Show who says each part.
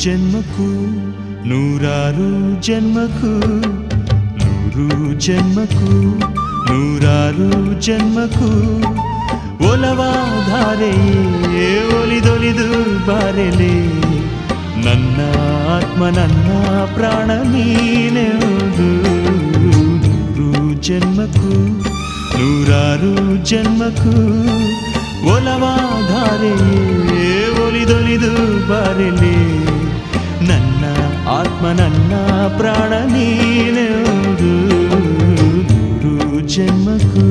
Speaker 1: ಜನ್ಮಕ್ಕೂ ನೂರಾರು ಜನ್ಮಕ್ಕೂ ನೂರು ಜನ್ಮಕ್ಕೂ ನೂರಾರು ಜನ್ಮಕ್ಕೂ ಒಲವಾಧಾರೆಯೇ ಒಲಿದೊಲಿದು ಬಾರೆಲೆ ನನ್ನ ಆತ್ಮ ನನ್ನ ಪ್ರಾಣ ನೀನೆಂದು ನೂರು ಜನ್ಮಕ್ಕೂ ನೂರಾರು ಜನ್ಮಕ್ಕೂ ಒಲವಾಧಾರೆಯೇ ಒಲಿದೊಲಿದು ಬಾರೆಲೆ ನನ್ನ ಆತ್ಮ ನನ್ನ ಪ್ರಾಣ ನೀನೆಂದು ನೂರು ಜನ್ಮಕ್ಕೂ